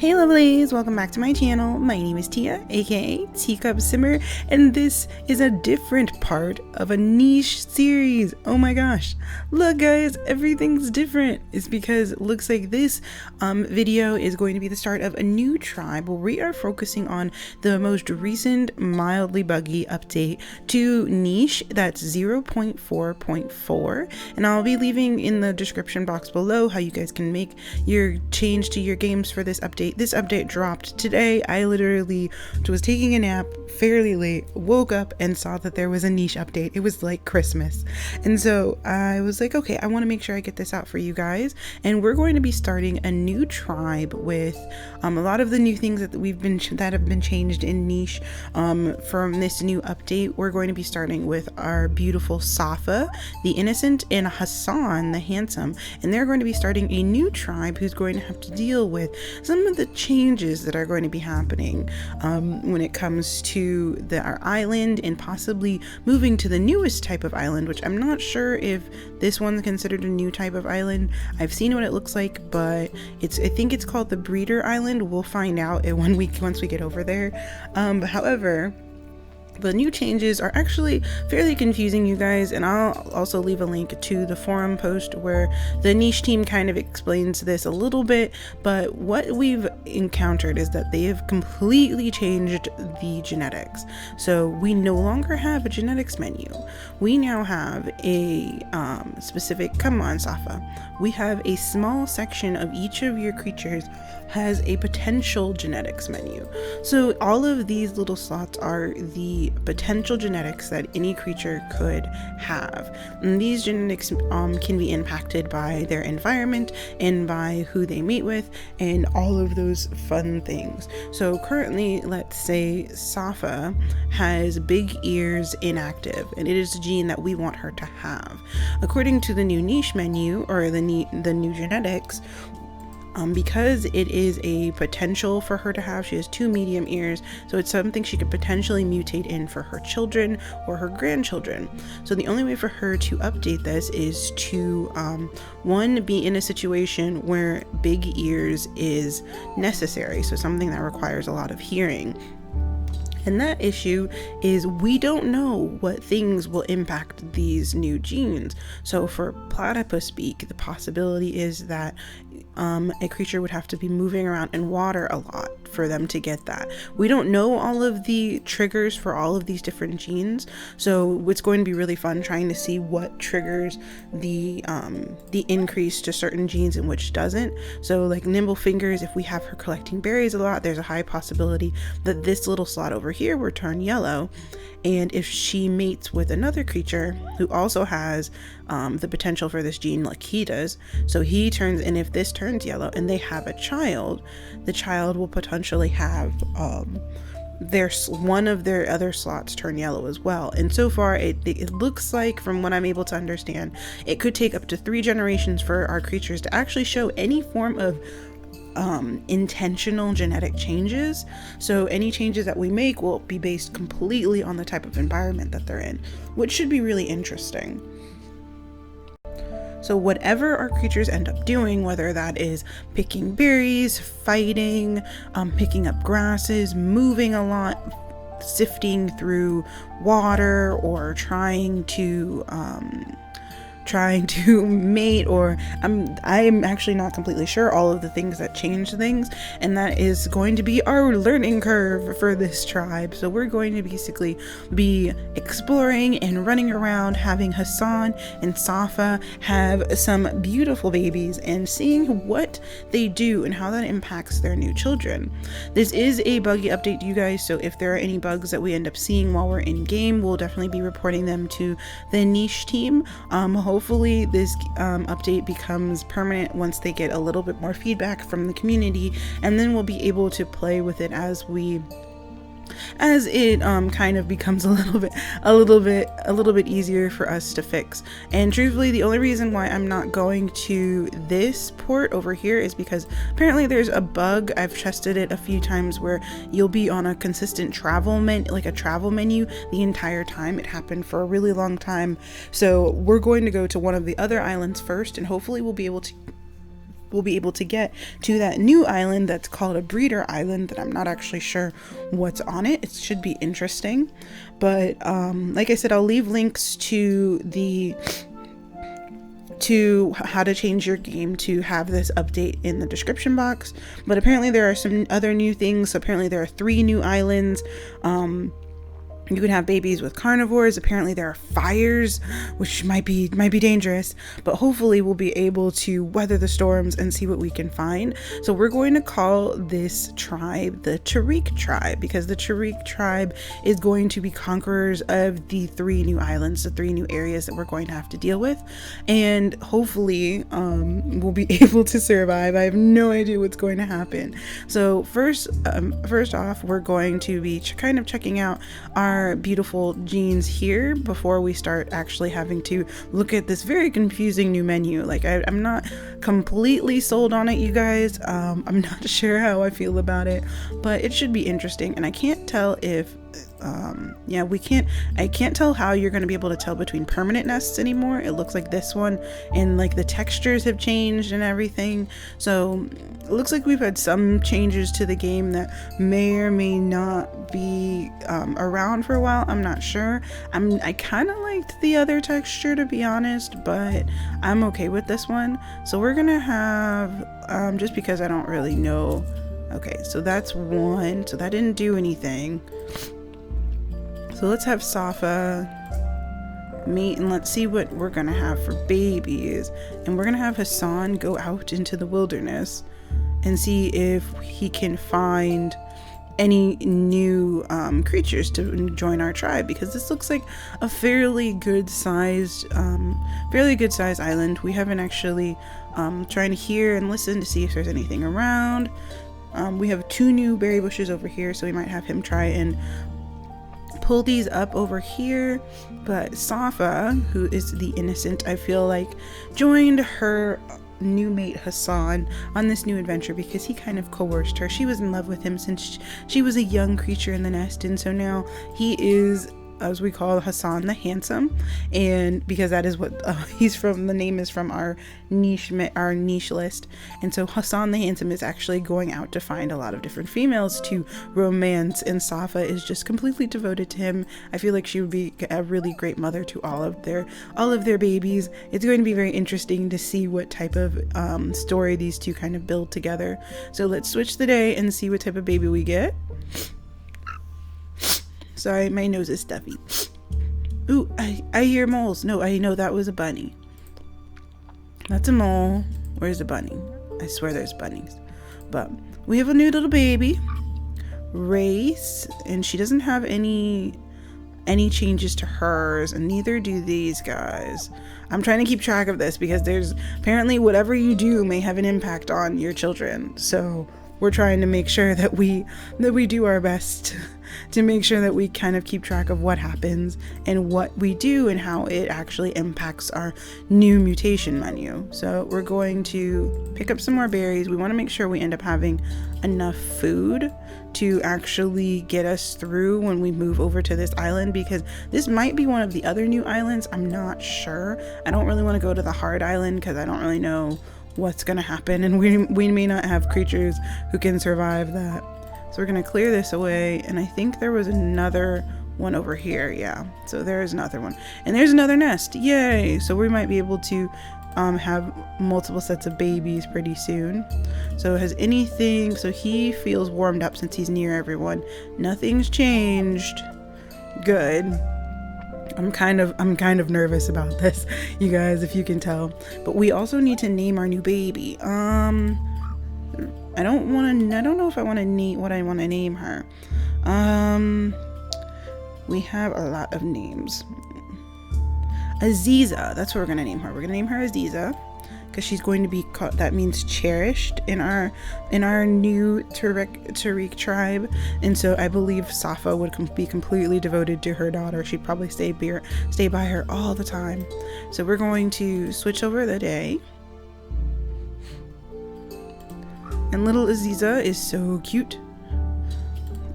Hey lovelies, welcome back to my channel. My name is Tia, aka Teacup Simmer, and this is a different part of a niche series. Oh my gosh, look guys, everything's different. It's because it looks like this video is going to be the start of a new tribe where we are focusing on the most recent mildly buggy update to niche. That's 0.4.4, and I'll be leaving in the description box below how you guys can make your change to your games for this update. This update dropped today. I literally was taking a nap fairly late, woke up and saw that there was a niche update. It was like Christmas, and so I was like, okay, I want to make sure I get this out for you guys. And we're going to be starting a new tribe with a lot of the new things that have been changed in niche from this new update. We're going to be starting with our beautiful Safa, the innocent, and Hassan, the handsome, and they're going to be starting a new tribe who's going to have to deal with some of the changes that are going to be happening when it comes to our island, and possibly moving to the newest type of island, which I'm not sure if this one's considered a new type of island. I've seen what it looks like, but I think it's called the Breeder Island. We'll find out once we get over there. However, the new changes are actually fairly confusing, you guys, and I'll also leave a link to the forum post where the niche team kind of explains this a little bit. But what we've encountered is that they have completely changed the genetics. So we no longer have a genetics menu. We now have a specific, come on Safa, we have a small section of each of your creatures has a potential genetics menu. So all of these little slots are the potential genetics that any creature could have, and these genetics can be impacted by their environment and by who they mate with and all of those fun things. So currently, let's say Safa has big ears inactive, and it is a gene that we want her to have. According to the new niche menu, or the new genetics, because it is a potential for her to have, she has 2 medium ears, so it's something she could potentially mutate in for her children or her grandchildren. So the only way for her to update this is to one, be in a situation where big ears is necessary, so something that requires a lot of hearing. And that issue is we don't know what things will impact these new genes. So for platypus beak, the possibility is that a creature would have to be moving around in water a lot for them to get that. We don't know all of the triggers for all of these different genes, so it's going to be really fun trying to see what triggers the increase to certain genes and which doesn't. So like nimble fingers, if we have her collecting berries a lot, there's a high possibility that this little slot over here will turn yellow. And if she mates with another creature who also has the potential for this gene like he does, so he turns, and if this turns yellow and they have a child, the child will potentially have one of their other slots turn yellow as well. And so far it looks like, from what I'm able to understand, it could take up to 3 generations for our creatures to actually show any form of intentional genetic changes. So any changes that we make will be based completely on the type of environment that they're in, which should be really interesting. So whatever our creatures end up doing, whether that is picking berries, fighting, picking up grasses, moving a lot, sifting through water, or trying to mate, or I'm actually not completely sure all of the things that change things, and that is going to be our learning curve for this tribe. So we're going to basically be exploring and running around, having Hassan and Safa have some beautiful babies and seeing what they do and how that impacts their new children. This is a buggy update, you guys, so if there are any bugs that we end up seeing while we're in game, we'll definitely be reporting them to the niche team. Hopefully this update becomes permanent once they get a little bit more feedback from the community, and then we'll be able to play with it as it kind of becomes a little bit easier for us to fix. And truthfully, the only reason why I'm not going to this port over here is because apparently there's a bug. I've tested it a few times where you'll be on a consistent travel menu the entire time. It happened for a really long time. So we're going to go to one of the other islands first, and hopefully we'll be able to we'll be able to get to that new island that's called a breeder island that I'm not actually sure what's on it. It should be interesting. But like I said, I'll leave links to how to change your game to have this update in the description box. But apparently there are some other new things. So apparently there are 3 new islands. You can have babies with carnivores. Apparently there are fires, which might be dangerous, but hopefully we'll be able to weather the storms and see what we can find. So we're going to call this tribe the Tariq Tribe, because the Tariq Tribe is going to be conquerors of the 3 new islands, the 3 new areas that we're going to have to deal with. And hopefully we'll be able to survive. I have no idea what's going to happen. So first off, we're going to be kind of checking out our beautiful genes here before we start actually having to look at this very confusing new menu. Like I'm not completely sold on it, you guys. I'm not sure how I feel about it, but it should be interesting. And I can't tell if I can't tell how you're going to be able to tell between permanent nests anymore. It looks like this one, and like the textures have changed and everything. So it looks like we've had some changes to the game that may or may not be around for a while. I'm not sure. I kind of liked the other texture, to be honest, but I'm okay with this one. So we're gonna have just because I don't really know. Okay, so that's one. So that didn't do anything. So let's have Safa mate, and let's see what we're gonna have for babies. And we're gonna have Hassan go out into the wilderness and see if he can find any new creatures to join our tribe, because this looks like a fairly good sized island. We haven't actually trying to hear and listen to see if there's anything around. We have 2 new berry bushes over here, so we might have him try and pull these up over here. But Safa, who is the innocent, I feel like, joined her new mate Hassan on this new adventure because he kind of coerced her. She was in love with him since she was a young creature in the nest, and so now he is, as we call Hassan, the handsome, and because that is what he's from, the name is from our niche list. And so Hassan the handsome is actually going out to find a lot of different females to romance, and Safa is just completely devoted to him. I feel like she would be a really great mother to all of their babies. It's going to be very interesting to see what type of story these two kind of build together. So let's switch the day and see what type of baby we get. Sorry, my nose is stuffy. Ooh, I hear moles. No, I know that was a bunny. That's a mole. Where's the bunny? I swear there's bunnies. But we have a new little baby, Race, and she doesn't have any changes to hers, and neither do these guys. I'm trying to keep track of this because there's apparently whatever you do may have an impact on your children. So we're trying to make sure that we do our best to make sure that we kind of keep track of what happens and what we do and how it actually impacts our new mutation menu. So we're going to pick up some more berries. We want to make sure we end up having enough food to actually get us through when we move over to this island, because this might be one of the other new islands. I'm not sure. I don't really want to go to the hard island because I don't really know what's gonna happen, and we may not have creatures who can survive that. So we're gonna clear this away, and I think there was another one over here. Yeah, so there's another one, and there's another nest. Yay! So we might be able to have multiple sets of babies pretty soon. So so he feels warmed up since he's near everyone. Nothing's changed. Good. I'm kind of nervous about this, you guys, if you can tell. But we also need to name our new baby. I don't know if I want to name what I want to name her. We have a lot of names. Aziza, that's what we're gonna name her. We're gonna name her Aziza because she's going to be called, that means cherished in our new Tariq tribe. And so I believe Safa would be completely devoted to her daughter. She'd probably stay by her all the time. So we're going to switch over the day. And little Aziza is so cute.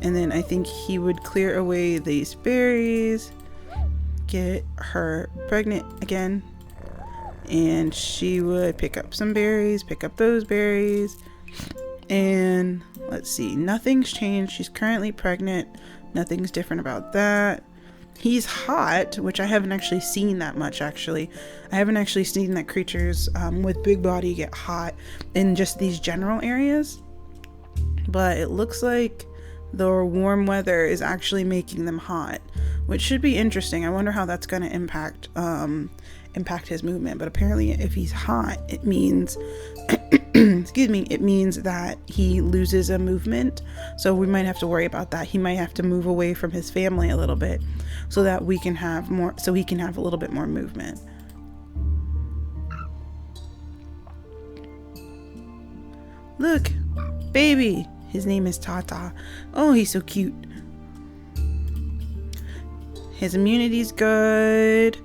And then I think he would clear away these berries, get her pregnant again. and she would pick up some berries, pick up those berries. And let's see, nothing's changed. She's currently pregnant. Nothing's different about that. He's hot, which I haven't actually seen that much, actually. I haven't actually seen that creatures with big body get hot in just these general areas. But it looks like the warm weather is actually making them hot, which should be interesting. I wonder how that's going to impact his movement. But apparently if he's hot, it means excuse me, it means that he loses a movement. So we might have to worry about that. He might have to move away from his family a little bit so that we can have more, so he can have a little bit more movement. Look, baby. His name is Tata. Oh, he's so cute. His immunity's good.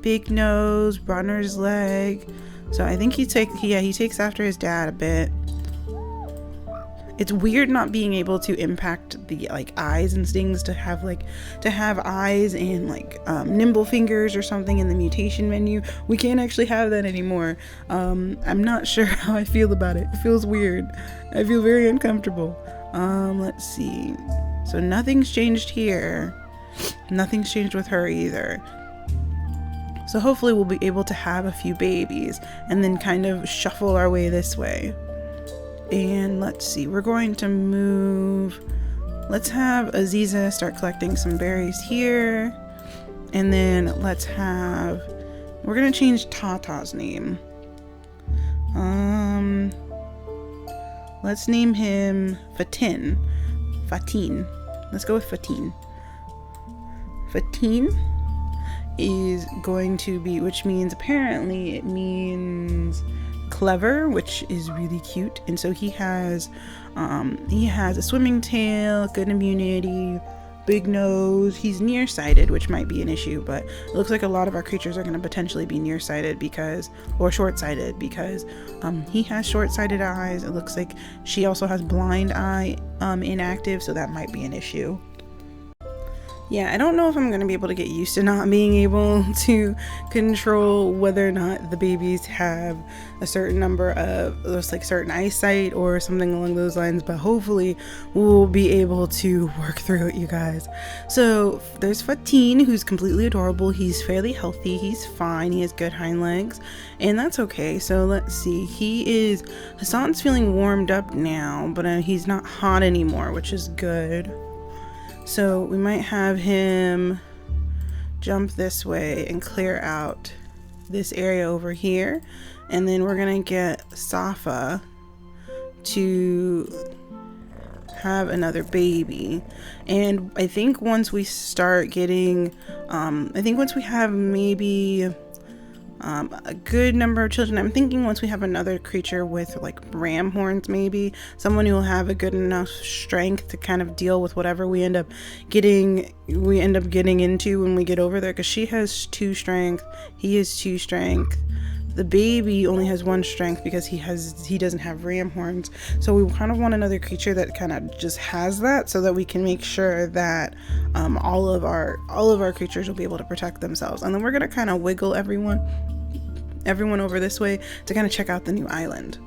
Big nose, runner's leg. So I think he takes after his dad a bit. It's weird not being able to impact the eyes and things, to have eyes and nimble fingers or something in the mutation menu. We can't actually have that anymore. I'm not sure how I feel about it. It feels weird. I feel very uncomfortable. Let's see. So nothing's changed here. Nothing's changed with her either. So hopefully we'll be able to have a few babies and then kind of shuffle our way this way. And let's see, we're going to move. Let's have Aziza start collecting some berries here. And then we're going to change Tata's name. Let's name him Fatin. Let's go with Fatin. Fatin is going to be, which means apparently it means clever, which is really cute. And so he has a swimming tail, good immunity, big nose. He's nearsighted, which might be an issue, but it looks like a lot of our creatures are going to potentially be nearsighted or short-sighted because he has short-sighted eyes. It looks like she also has blind eye inactive, so that might be an issue. Yeah, I don't know if I'm going to be able to get used to not being able to control whether or not the babies have a certain number of, certain eyesight or something along those lines, but hopefully we'll be able to work through it, you guys. So there's Fatin, who's completely adorable. He's fairly healthy. He's fine. He has good hind legs, and that's okay. So let's see. Hassan's feeling warmed up now, but he's not hot anymore, which is good. So we might have him jump this way and clear out this area over here. And then we're going to get Safa to have another baby. And I think once we start getting, once we have maybe a good number of children, I'm thinking once we have another creature with ram horns, maybe someone who will have a good enough strength to kind of deal with whatever we end up getting into when we get over there, because she has 2 strength, he has 2 strength. The baby only has 1 strength because he doesn't have ram horns. So we kind of want another creature that kind of just has that, so that we can make sure that all of our creatures will be able to protect themselves. And then we're gonna kind of wiggle everyone over this way to kind of check out the new island.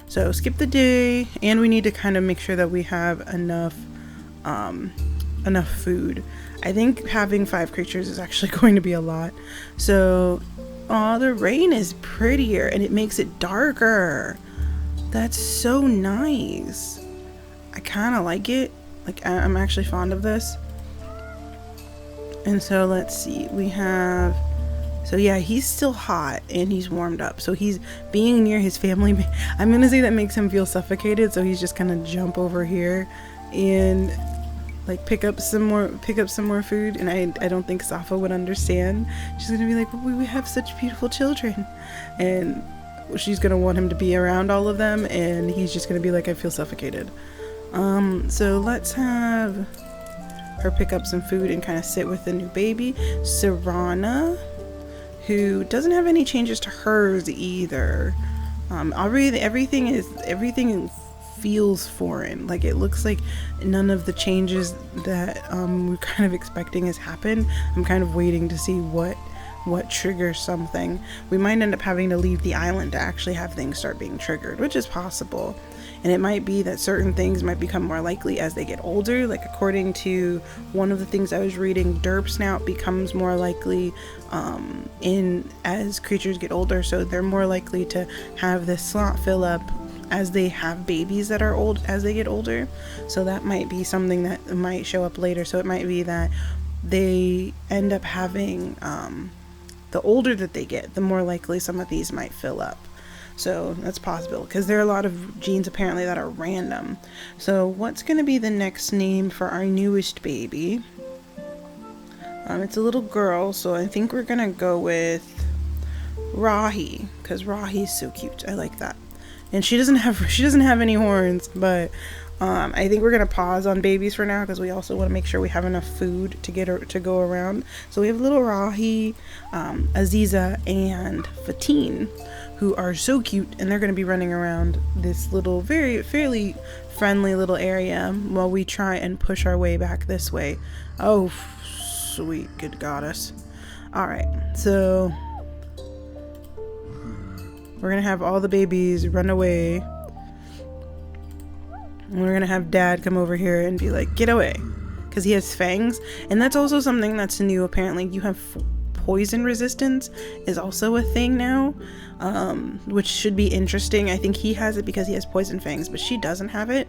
So skip the day, and we need to kind of make sure that we have enough food. I think having 5 creatures is actually going to be a lot. So the rain is prettier and it makes it darker. That's so nice. I kind of like it. I'm actually fond of this. And so let's see, so yeah, he's still hot and he's warmed up. So he's being near his family. I'm gonna say that makes him feel suffocated. So he's just gonna jump over here and pick up some more food. And I don't think Safa would understand. She's gonna be like, well, we have such beautiful children, and she's gonna want him to be around all of them, and he's just gonna be like, I feel suffocated. So let's have her pick up some food and kind of sit with the new baby. Serana, who doesn't have any changes to hers either. Everything feels foreign. It looks like none of the changes that we're kind of expecting has happened. I'm kind of waiting to see what what triggers something. We might end up having to leave the island to actually have things start being triggered, which is possible. And it might be that certain things might become more likely as they get older. Like according to one of the things I was reading, derp snout becomes more likely as creatures get older. So they're more likely to have this slot fill up as they have babies that are old as they get older. So that might be something that might show up later. So it might be that they end up having the older that they get, the more likely some of these might fill up. So that's possible because there are a lot of genes apparently that are random. So what's going to be the next name for our newest baby? It's a little girl, so I think we're going to go with Rahi because Rahi's so cute. I like that. And she doesn't have any horns, but I think we're going to pause on babies for now because we also want to make sure we have enough food to go around. So we have little Rahi, Aziza, and Fatine, who are so cute, and they're going to be running around this little fairly friendly little area while we try and push our way back this way. Oh, sweet good goddess. All right, so we're going to have all the babies run away. And we're going to have Dad come over here and be like, get away, because he has fangs. And that's also something that's new. Apparently you have poison resistance is also a thing now, which should be interesting. I think he has it because he has poison fangs, but she doesn't have it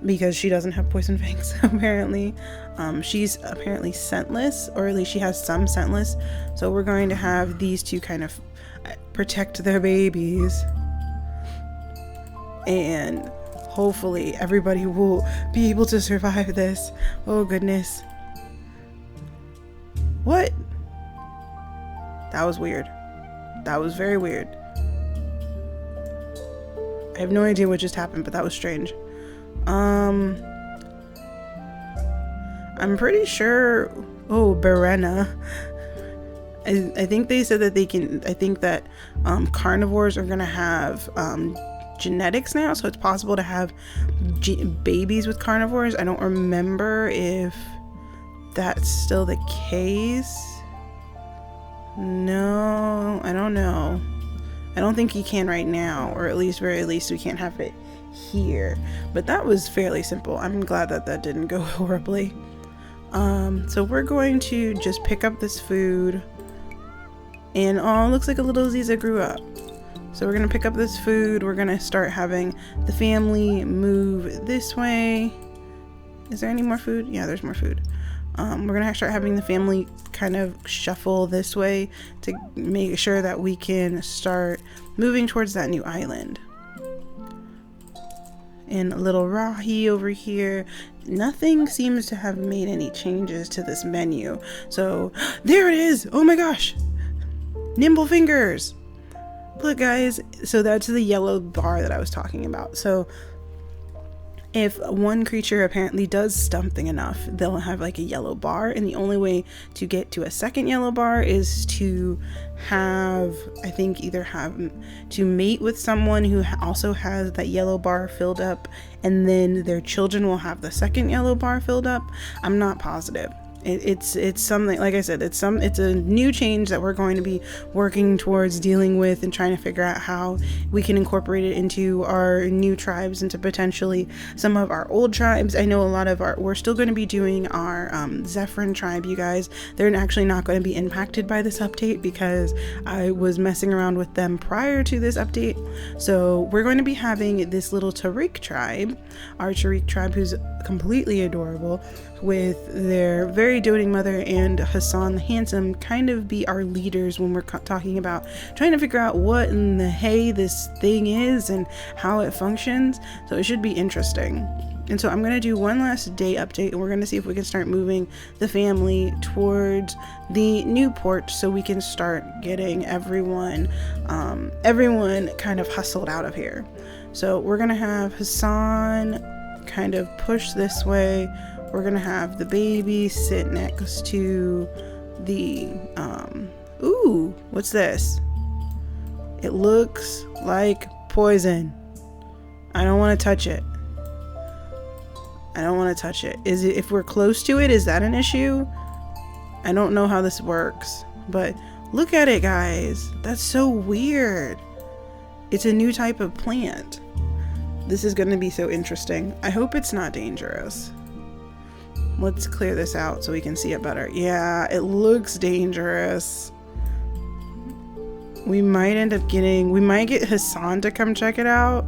because she doesn't have poison fangs. Apparently she's apparently scentless, or at least she has some scentless. So we're going to have these two kind of protect their babies, and hopefully everybody will be able to survive this. Oh goodness, what? That was weird. That was very weird. I have no idea what just happened, but that was strange. I'm pretty sure. Oh, Berena. I think they said that they can. I think that carnivores are gonna have genetics now, so it's possible to have babies with carnivores. I don't remember if that's still the case. No, I don't know. I don't think you can right now, or at least very least we can't have it here. But that was fairly simple. I'm glad that that didn't go horribly. So we're going to just pick up this food, and oh, it looks like a little Ziza grew up. So we're gonna pick up this food. We're gonna start having the family move this way. Is there any more food? Yeah, there's more food. We're gonna start having the family kind of shuffle this way to make sure that we can start moving towards that new island. And a little Rahi over here. Nothing seems to have made any changes to this menu. So there it is. Oh my gosh. Nimble fingers. Look guys, so that's the yellow bar that I was talking about. So if one creature apparently does something enough, they'll have like a yellow bar, and the only way to get to a second yellow bar is to have, I think, either have to mate with someone who also has that yellow bar filled up, and then their children will have the second yellow bar filled up. I'm not positive. It's something, like I said, it's a new change that we're going to be working towards dealing with and trying to figure out how we can incorporate it into our new tribes, into potentially some of our old tribes. I know a lot of we're still going to be doing our Zephyrin tribe, you guys. They're actually not going to be impacted by this update because I was messing around with them prior to this update. So we're going to be having this little Tariq tribe, our Tariq tribe, who's completely adorable, with their very doting mother and Hassan the handsome kind of be our leaders when we're talking about trying to figure out what in the hey this thing is and how it functions. So it should be interesting. And so I'm going to do one last day update, and we're going to see if we can start moving the family towards the new port so we can start getting everyone kind of hustled out of here. So we're going to have Hassan kind of push this way. We're gonna have the baby sit next to the ooh, what's this? It looks like poison. I don't want to touch it. I don't want to touch it. Is it, if we're close to it, is that an issue? I don't know how this works, but Look at it, guys. That's so weird. It's a new type of plant. This is going to be so interesting. I hope it's not dangerous. Let's clear this out so we can see it better. Yeah, it looks dangerous. We might get Hassan to come check it out.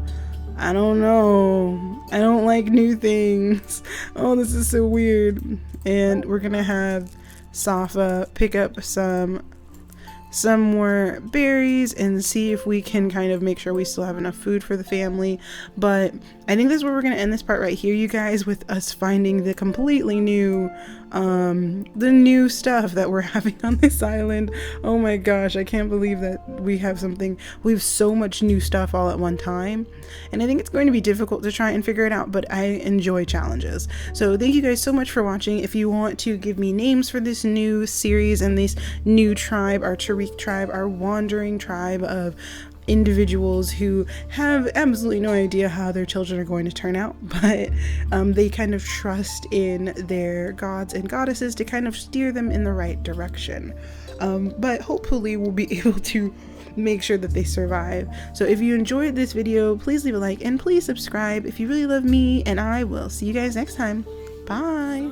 I don't know. I don't like new things. Oh, this is so weird. And we're gonna have Safa pick up some more berries and see if we can kind of make sure we still have enough food for the family. But I think this is where we're going to end this part right here, you guys, with us finding the completely new the new stuff that we're having on this island. Oh my gosh, I can't believe that we have so much new stuff all at one time, and I think it's going to be difficult to try and figure it out, but I enjoy challenges. So thank you guys so much for watching. If you want to give me names for this new series and this new tribe, our Tariq tribe, our wandering tribe of individuals who have absolutely no idea how their children are going to turn out, but they kind of trust in their gods and goddesses to kind of steer them in the right direction. But hopefully we'll be able to make sure that they survive. So if you enjoyed this video, please leave a like and please subscribe if you really love me, and I will see you guys next time. Bye.